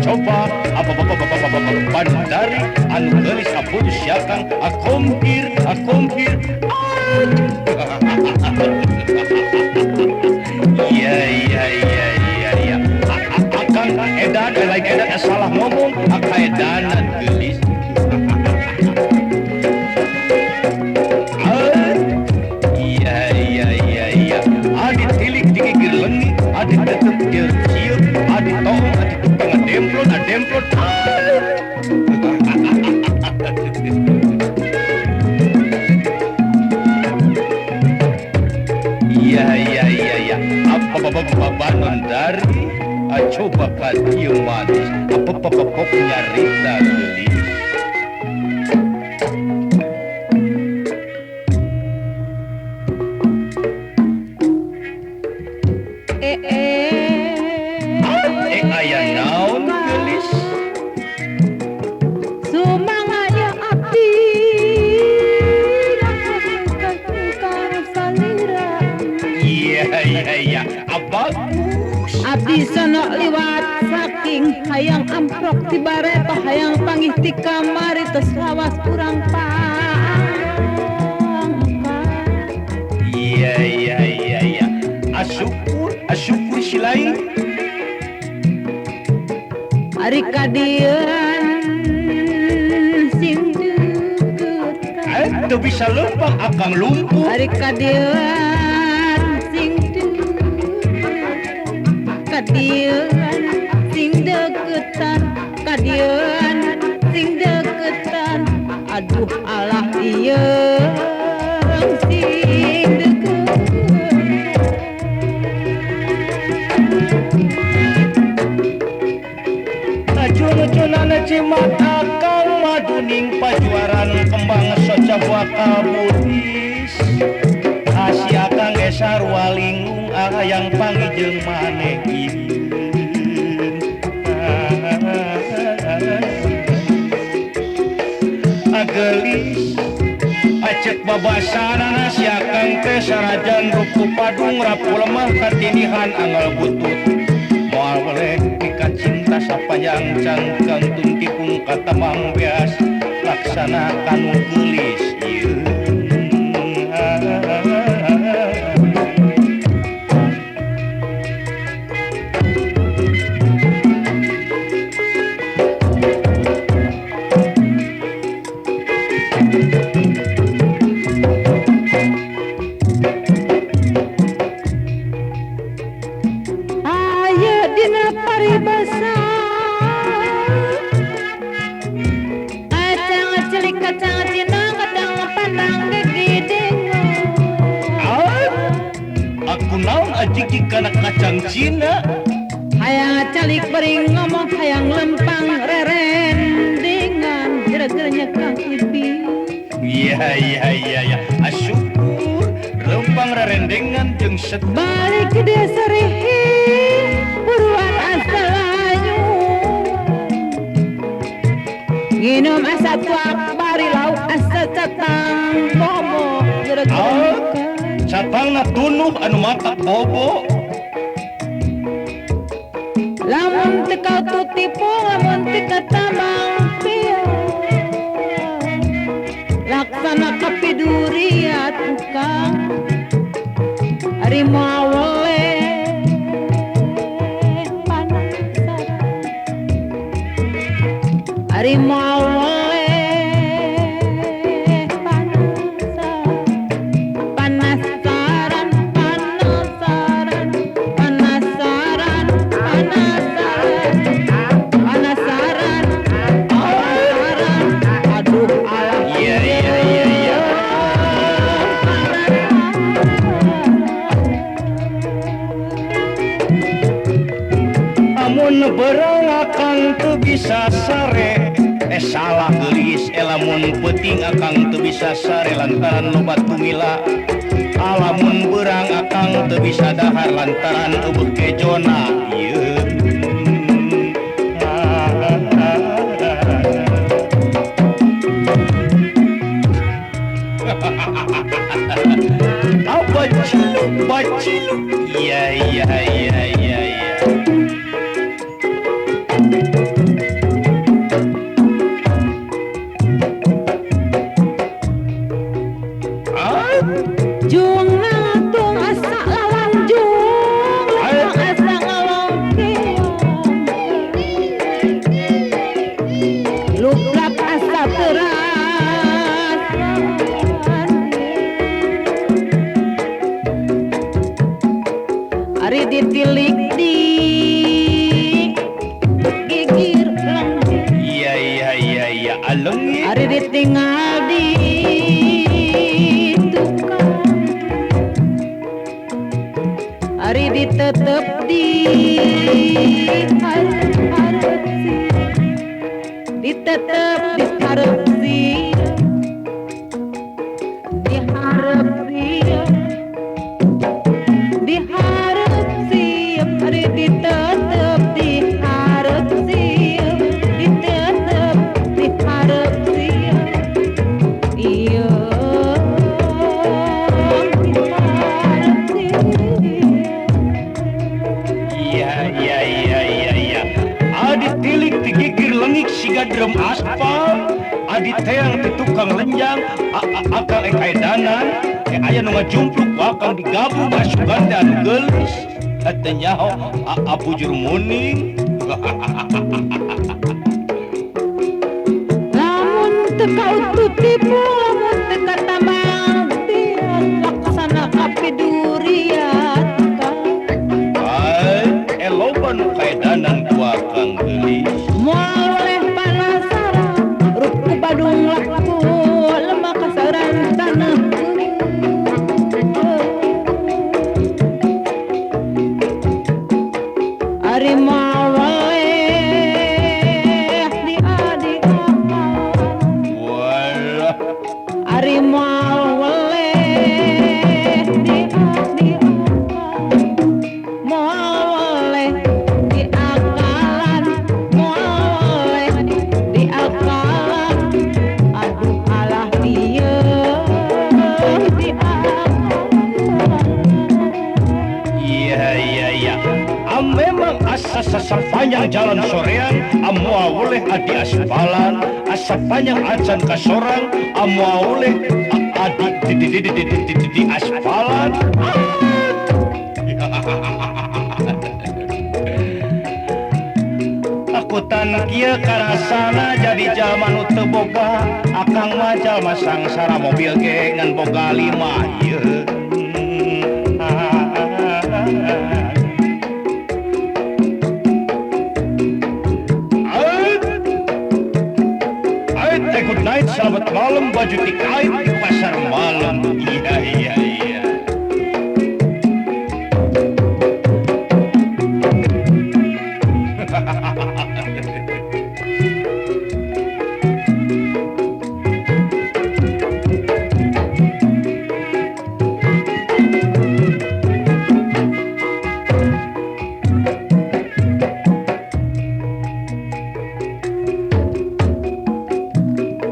Coba Bandari anu gelis aputus siakang akompir iya akang edan lain edan salah ngomong akaedanan gelis iya adit tilik digigir lengi adit tetep cium adit tong adit tengah demplon iya apa Bandari coba kasih manis apa nyarita gelis aya naon gelis Sumanganya abdi salira iya bagus abdi sono liwat saking hayang amprok tibare toh hayang panggih ti kamari tos lawas kurang iya asyukur silai ari kadieun sing deukeut teu bisa lempang akang lumpuh ari kadieun sing kadieun sing deukeutan kadieun sing deukeutan aduh alah ieu sing deukeutan Cunana cimat akang maduning pajuaran kembang soca wakal budis Hasi akang gesar walingung yang panggijeng maneh Agelis acek babasanana si akang teh sarajan ruku padung rapu lemah katinihan anggal butut moal boleh ikat cinta sapanjang cangkang tuntikung kata mambeas laksana kanu gelis Ajik kana kacang Cina hayang calik bering ngomong hayang lempang rerendengan gara-garanya Kang Ibi iya asyukur lempang rerendengan jeung set balik ke desa rehin buruan asal anyu nginum asa tuak bari lauk asa catang bobo gara-gara catangna tunuh anu mata bobo lamun tekau tutipu lamun teka tamang pia laksana kapiduri ya tukang harimau awale panasaran harimau awale berang akang teu bisa sare salah gelis elamun peuting akang teu bisa sare lantaran loba tumila alamun berang akang teu bisa dahar lantaran eueuh kejona ieu baciluk iya lugrap asa teras ari ditilik di gigir langgir iya aleng ari ditinggal di tukang ari ditetep di hareup ditetep dihareup dihareup sieup ari ditetep dihareup sieup ditetep dihareup sieup ieu dihareup sieup iya adi tilik digigir lengik siga drum aspal adi teang ti tukang lenjang akang edanan aya nu ngajumpluk akang digabung asugan anu geulis teh nyaho abujur muning lamun teu kautut tipu lamun teu katamang biar laksana kapidurian loba nu kaedanan ku akang geulis moal oleh panasaran ruku Badung laku lemah kasaran tanah ari mawaleh di adi walah ari mawaleh di adi mawaleh di akalan mawaleh di akalan aduh alah ieu di akalan iya memang asa sapanjang jalan sorean amoa oleh adi aspalan asa panjang acan kasorang amoa oleh adi di aspalan takutan kieu karasana jadi jalma nu teu boga akang mah jalma sangsara mobil ge ngan boga 5 ieu good night, selamat malam, baju tikait di pasar malam. Iya.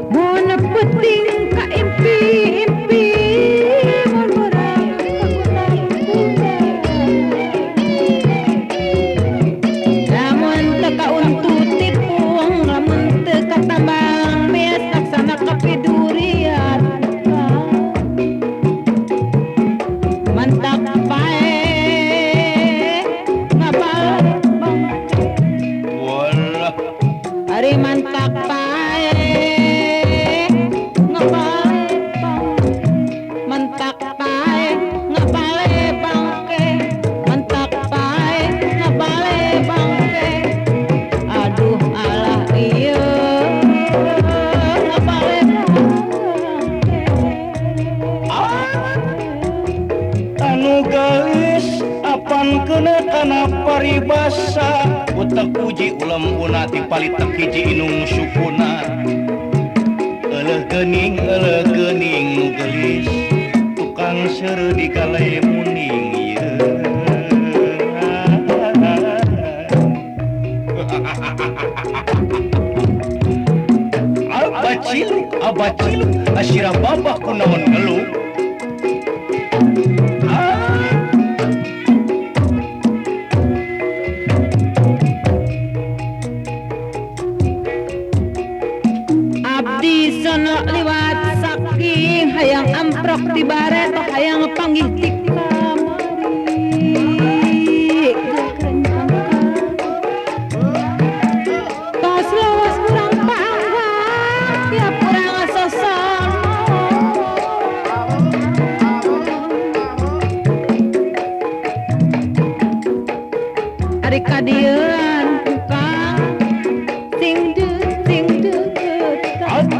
mun penting ka impi-impi mun urang lamun teu kauntut tipuang lamun teu katambang beas laksana kapidurian mantak bae ngabal Walah, hari mantak bae ngabal mantak bae ngabale bangke mantak bae ngabale bangke aduh alah ieu ngabale bangke anu geus apan kena kana paribasa utek puji ulam unati palitek hiji inung sukuna eleh geuning nu gelis tukang seureu di kalai muning ieu abaciluk asira babah kunaon ngeluh abdi sono liwat saking hayang amprok di baret hayang panggih ti kamari tos lawas kurang pangga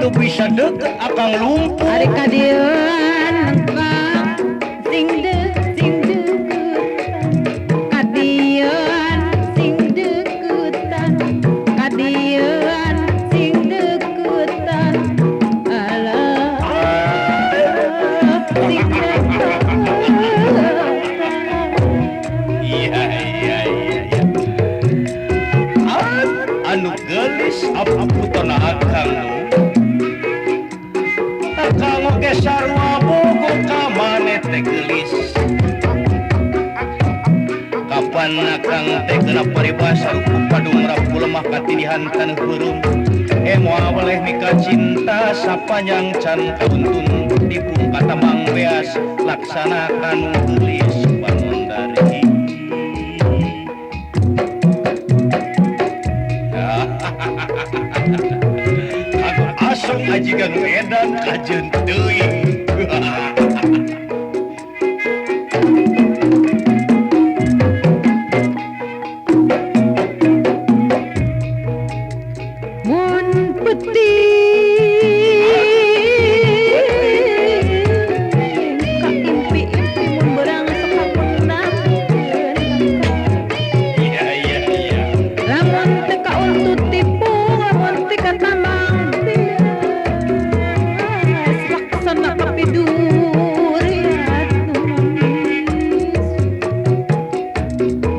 tuh bisa deket akang lumpuh. Ari kadieuan lengkap sing deuketan kadieuan sing deuketan kadieuan sing deuketan alah sing deuketan. Iya. Anu gelis aputon akang nu akang oge sarua bogo ka maneh teh gelis. Kapan akang teh genep paribasa ruku padung rapu lemah katinihan taneuh beureum. Moal boleh mika cinta sapanjang can kauntun dibung katamang beas laksanakan gelis panondari. Aku asok ajigan edan kajen teuing. Mun peuting ka impi-impi mun beurang sakapundankeun. Iya. Lamun teu kauntut tipu, lamun teu katamang beas, laksana kapidurian nu manis.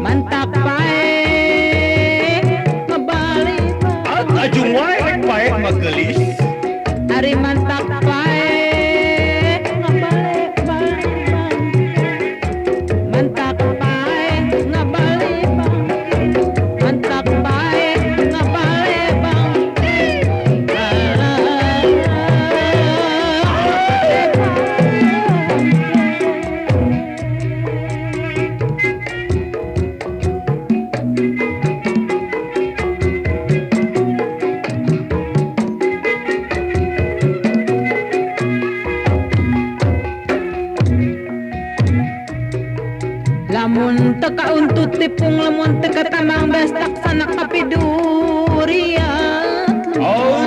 Mantap bae ngebalik Ajung wae rek pae mah gelis. Ari mantap bae ngebalik bang mantap bae ngebalik bang mantap bae ngebalik bang. Lamun teu kauntut tipung lamun teu katamang beas laksana kapidurian. Oh